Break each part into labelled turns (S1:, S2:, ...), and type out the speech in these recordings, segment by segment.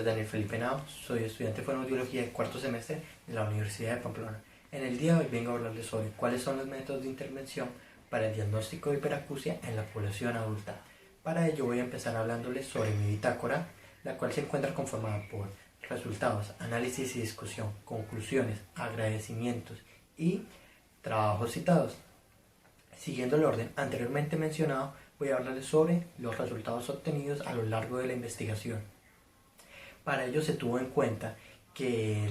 S1: es Daniel Felipe Henao, soy estudiante de fonoaudiología de cuarto semestre de la Universidad de Pamplona. En el día de hoy vengo a hablarles sobre cuáles son los métodos de intervención para el diagnóstico de hiperacusia en la población adulta. Para ello voy a empezar hablándoles sobre mi bitácora, la cual se encuentra conformada por resultados, análisis y discusión, conclusiones, agradecimientos y trabajos citados. Siguiendo el orden anteriormente mencionado, voy a hablarles sobre los resultados obtenidos a lo largo de la investigación. Para ello se tuvo en cuenta que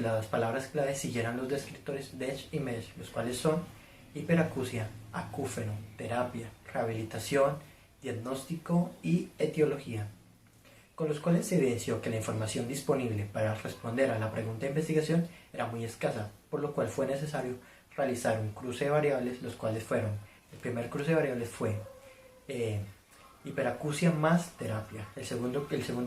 S1: las palabras clave siguieran los descriptores DESH y MESH, los cuales son hiperacusia, acúfeno, terapia, rehabilitación, diagnóstico y etiología, con los cuales se evidenció que la información disponible para responder a la pregunta de investigación era muy escasa, por lo cual fue necesario realizar un cruce de variables, los cuales fueron: el primer cruce de variables fue hiperacusia más terapia, el segundo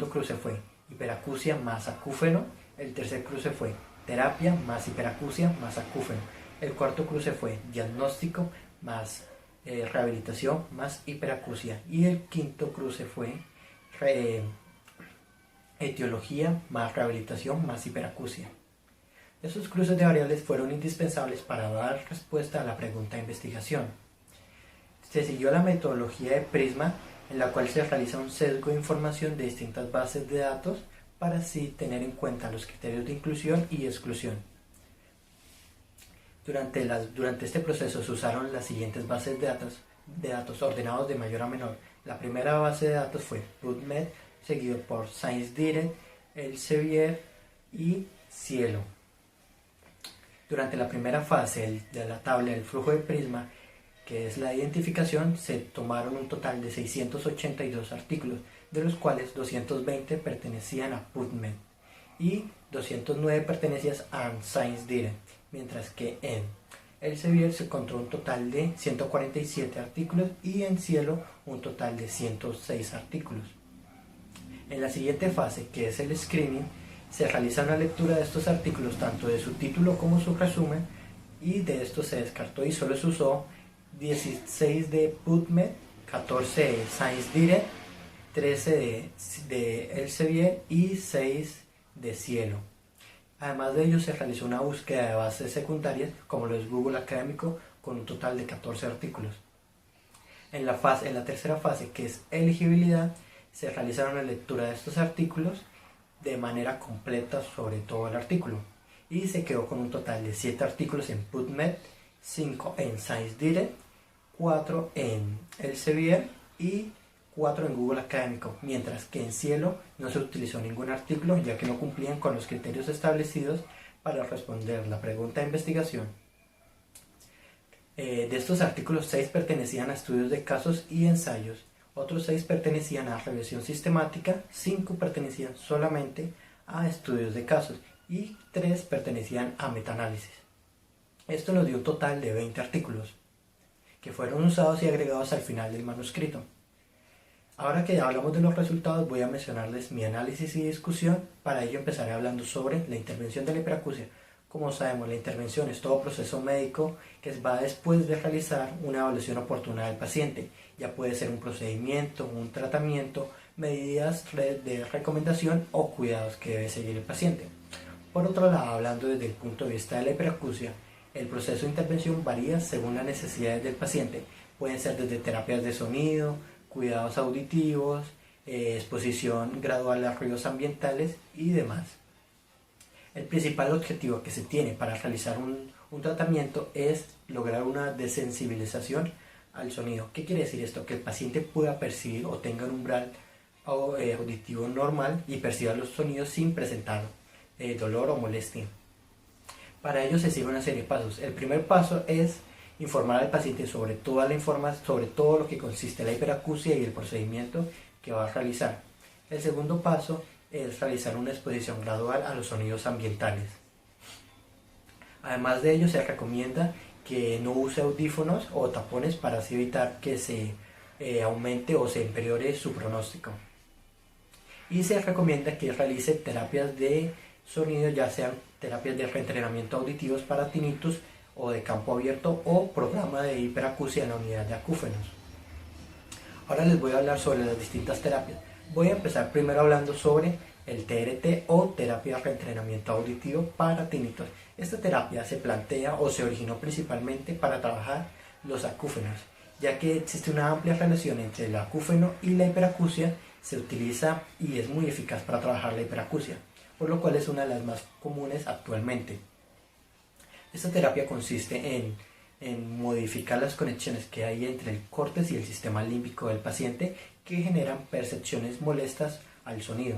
S1: cruce fue hiperacusia más acúfeno, el tercer cruce fue terapia más hiperacusia más acúfeno, el cuarto cruce fue diagnóstico más rehabilitación más hiperacusia, y el quinto cruce fue etiología más rehabilitación más hiperacusia. Esos cruces de variables fueron indispensables para dar respuesta a la pregunta de investigación. Se siguió la metodología de Prisma, en la cual se realiza un sesgo de información de distintas bases de datos para así tener en cuenta los criterios de inclusión y exclusión. Durante este proceso se usaron las siguientes bases de datos ordenados de mayor a menor. La primera base de datos fue PubMed, seguido por ScienceDirect, Elsevier y Cielo. Durante la primera fase de la tabla del flujo de Prisma, que es la identificación, se tomaron un total de 682 artículos, de los cuales 220 pertenecían a PubMed y 209 pertenecían a ScienceDirect, mientras que en Elsevier se encontró un total de 147 artículos y en Cielo un total de 106 artículos. En la siguiente fase, que es el screening, se realiza una lectura de estos artículos, tanto de su título como su resumen, y de esto se descartó y solo se usó 16 de PubMed, 14 de ScienceDirect, 13 de Elsevier y 6 de Cielo. Además de ello, se realizó una búsqueda de bases secundarias, como lo es Google Académico, con un total de 14 artículos. En la tercera fase, que es elegibilidad, se realizaron la lectura de estos artículos de manera completa sobre todo el artículo, y se quedó con un total de 7 artículos en PubMed, 5 en ScienceDirect, 4 en Elsevier y 4 en Google Académico, mientras que en Cielo no se utilizó ningún artículo, ya que no cumplían con los criterios establecidos para responder la pregunta de investigación. De estos artículos, 6 pertenecían a estudios de casos y ensayos, otros 6 pertenecían a revisión sistemática, 5 pertenecían solamente a estudios de casos y 3 pertenecían a metaanálisis. Esto nos dio un total de 20 artículos, que fueron usados y agregados al final del manuscrito. Ahora que ya hablamos de los resultados, voy a mencionarles mi análisis y discusión. Para ello empezaré hablando sobre la intervención de la hiperacusia. Como sabemos, la intervención es todo proceso médico que va después de realizar una evaluación oportuna del paciente. Ya puede ser un procedimiento, un tratamiento, medidas de recomendación o cuidados que debe seguir el paciente. Por otro lado, hablando desde el punto de vista de la hiperacusia, el proceso de intervención varía según las necesidades del paciente. Pueden ser desde terapias de sonido, cuidados auditivos, exposición gradual a ruidos ambientales y demás. El principal objetivo que se tiene para realizar un tratamiento es lograr una desensibilización al sonido. ¿Qué quiere decir esto? Que el paciente pueda percibir o tenga un umbral auditivo normal y perciba los sonidos sin presentar dolor o molestia. Para ello se sigue una serie de pasos. El primer paso es informar al paciente sobre toda la información, sobre todo lo que consiste la hiperacusia y el procedimiento que va a realizar. El segundo paso es realizar una exposición gradual a los sonidos ambientales. Además de ello, se recomienda que no use audífonos o tapones para así evitar que se aumente o se empeore su pronóstico. Y se recomienda que realice terapias de sonido, ya sean terapias de reentrenamiento auditivos para tinnitus o de campo abierto o programa de hiperacusia en la unidad de acúfenos. Ahora les voy a hablar sobre las distintas terapias. Voy a empezar primero hablando sobre el TRT o terapia de reentrenamiento auditivo para tinnitus. Esta terapia se plantea o se originó principalmente para trabajar los acúfenos, ya que existe una amplia relación entre el acúfeno y la hiperacusia. Se utiliza y es muy eficaz para trabajar la hiperacusia, por lo cual es una de las más comunes actualmente. Esta terapia consiste en modificar las conexiones que hay entre el córtex y el sistema límbico del paciente que generan percepciones molestas al sonido,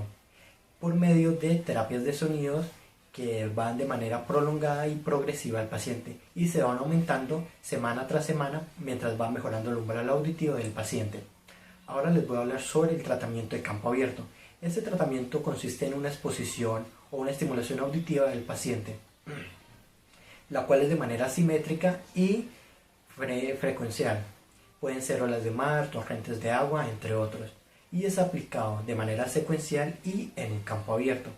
S1: por medio de terapias de sonidos que van de manera prolongada y progresiva al paciente y se van aumentando semana tras semana mientras va mejorando el umbral auditivo del paciente. Ahora les voy a hablar sobre el tratamiento de campo abierto. Este tratamiento consiste en una exposición o una estimulación auditiva del paciente, la cual es de manera simétrica y frecuencial. Pueden ser olas de mar, torrentes de agua, entre otros, y es aplicado de manera secuencial y en un campo abierto.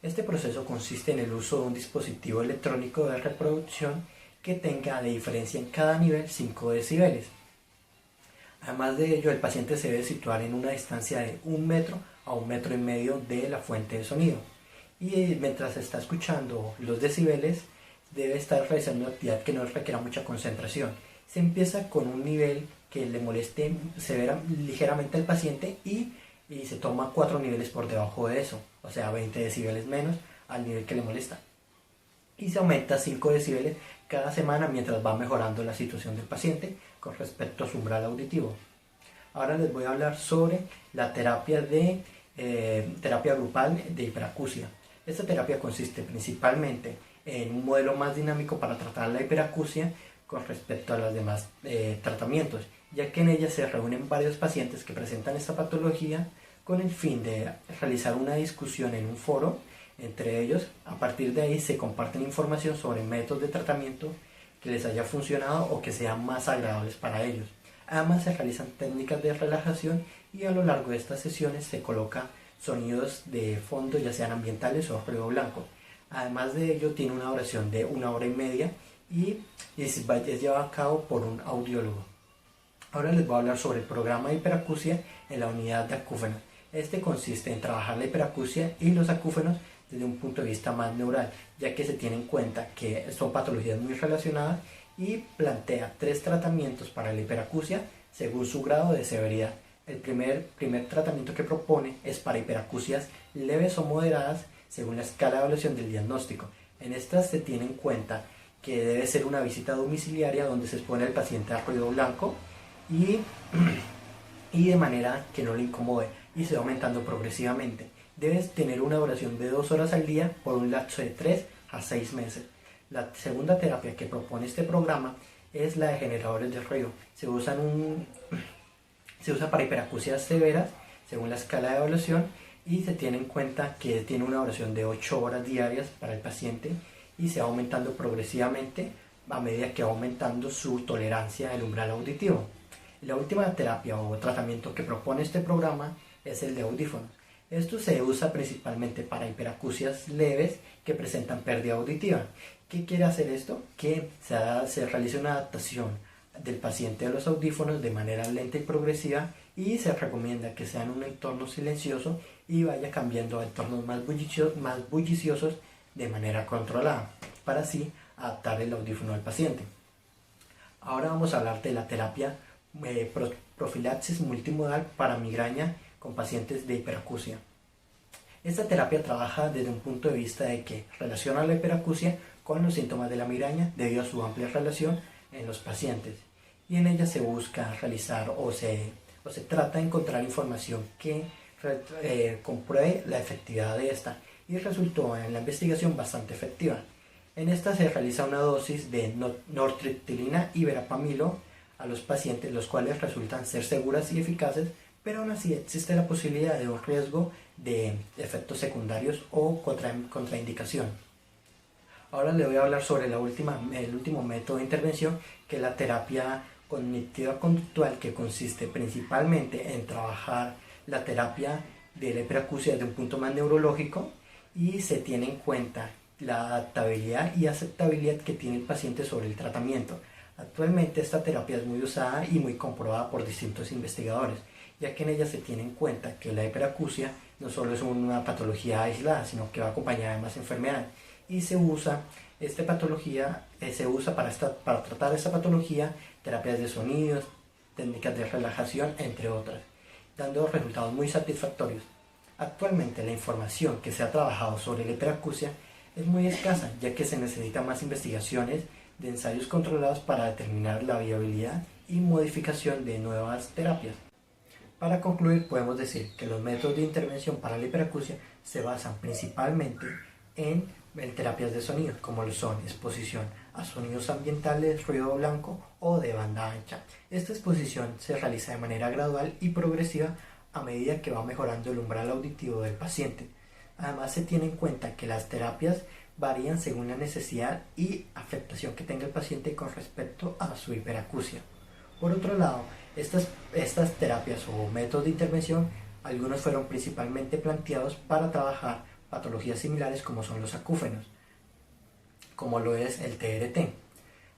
S1: Este proceso consiste en el uso de un dispositivo electrónico de reproducción que tenga de diferencia en cada nivel 5 decibeles. Además de ello, el paciente se debe situar en una distancia de 1 metro a 1,5 metros de la fuente de sonido. Y mientras está escuchando los decibeles, debe estar realizando una actividad que no requiera mucha concentración. Se empieza con un nivel que le moleste ligeramente al paciente y se toma 4 niveles por debajo de eso, o sea 20 decibeles menos al nivel que le molesta. Y se aumenta 5 decibeles cada semana mientras va mejorando la situación del paciente con respecto a su umbral auditivo. Ahora les voy a hablar sobre la terapia grupal de hiperacusia. Esta terapia consiste principalmente en un modelo más dinámico para tratar la hiperacusia con respecto a los demás tratamientos, ya que en ella se reúnen varios pacientes que presentan esta patología con el fin de realizar una discusión en un foro entre ellos. A partir de ahí se comparten información sobre métodos de tratamiento que les haya funcionado o que sean más agradables para ellos. Además se realizan técnicas de relajación y a lo largo de estas sesiones se colocan sonidos de fondo, ya sean ambientales o ruido blanco. Además de ello tiene una duración de 1 hora y media y es llevado a cabo por un audiólogo. Ahora les voy a hablar sobre el programa de hiperacusia en la unidad de acúfenos. Este consiste en trabajar la hiperacusia y los acúfenos desde un punto de vista más neural, ya que se tiene en cuenta que son patologías muy relacionadas y plantea 3 tratamientos para la hiperacusia según su grado de severidad. El primer tratamiento que propone es para hiperacusias leves o moderadas según la escala de evaluación del diagnóstico. En estas se tiene en cuenta que debe ser una visita domiciliaria donde se expone al paciente a ruido blanco y de manera que no le incomode, y se va aumentando progresivamente. Debes tener una duración de 2 horas al día por un lapso de 3 a 6 meses. La segunda terapia que propone este programa es la de generadores de ruido. Se usa para hiperacusias severas según la escala de evaluación y se tiene en cuenta que tiene una duración de 8 horas diarias para el paciente y se va aumentando progresivamente a medida que va aumentando su tolerancia al umbral auditivo. La última terapia o tratamiento que propone este programa es el de audífonos. Esto se usa principalmente para hiperacusias leves que presentan pérdida auditiva. ¿Qué quiere hacer esto? Que se realice una adaptación del paciente a los audífonos de manera lenta y progresiva y se recomienda que sea en un entorno silencioso y vaya cambiando a entornos más bulliciosos de manera controlada para así adaptar el audífono al paciente. Ahora vamos a hablar de la terapia profilaxis multimodal para migraña con pacientes de hiperacusia. Esta terapia trabaja desde un punto de vista de que relaciona la hiperacusia con los síntomas de la migraña debido a su amplia relación en los pacientes, y en ella se busca realizar o se trata de encontrar información que compruebe la efectividad de esta, y resultó en la investigación bastante efectiva. En esta se realiza una dosis de nortriptilina y verapamilo a los pacientes, los cuales resultan ser seguras y eficaces, pero aún así existe la posibilidad de un riesgo de efectos secundarios o contraindicación. Ahora le voy a hablar sobre el último método de intervención, que es la terapia cognitiva conductual, que consiste principalmente en trabajar la terapia de la hiperacusia desde un punto más neurológico y se tiene en cuenta la adaptabilidad y aceptabilidad que tiene el paciente sobre el tratamiento. Actualmente esta terapia es muy usada y muy comprobada por distintos investigadores, ya que en ella se tiene en cuenta que la hiperacusia no solo es una patología aislada, sino que va acompañada de más enfermedades. Y se usa, esta patología, se usa para tratar esta patología, terapias de sonidos, técnicas de relajación, entre otras, dando resultados muy satisfactorios. Actualmente la información que se ha trabajado sobre la hiperacusia es muy escasa, ya que se necesitan más investigaciones de ensayos controlados para determinar la viabilidad y modificación de nuevas terapias. Para concluir, podemos decir que los métodos de intervención para la hiperacusia se basan principalmente en terapias de sonido, como lo son exposición a sonidos ambientales, ruido blanco o de banda ancha. Esta exposición se realiza de manera gradual y progresiva a medida que va mejorando el umbral auditivo del paciente. Además, se tiene en cuenta que las terapias varían según la necesidad y afectación que tenga el paciente con respecto a su hiperacusia. Por otro lado, estas terapias o métodos de intervención, algunos fueron principalmente planteados para trabajar patologías similares como son los acúfenos, como lo es el TRT.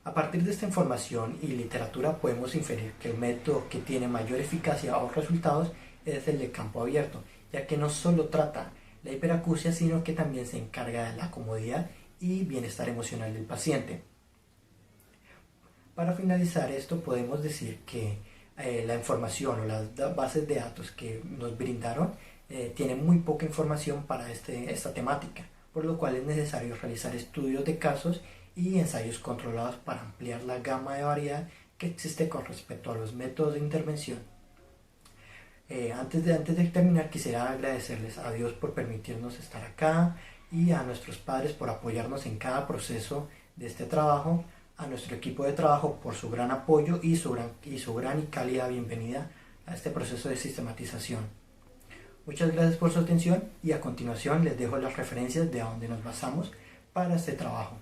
S1: A partir de esta información y literatura podemos inferir que el método que tiene mayor eficacia o resultados es el de campo abierto, ya que no solo trata la hiperacusia, sino que también se encarga de la comodidad y bienestar emocional del paciente. Para finalizar esto, podemos decir que la información o las bases de datos que nos brindaron tienen muy poca información para esta temática, por lo cual es necesario realizar estudios de casos y ensayos controlados para ampliar la gama de variedad que existe con respecto a los métodos de intervención. Antes de terminar, quisiera agradecerles a Dios por permitirnos estar acá y a nuestros padres por apoyarnos en cada proceso de este trabajo, a nuestro equipo de trabajo por su gran apoyo y su gran y cálida bienvenida a este proceso de sistematización. Muchas gracias por su atención y a continuación les dejo las referencias de a donde nos basamos para este trabajo.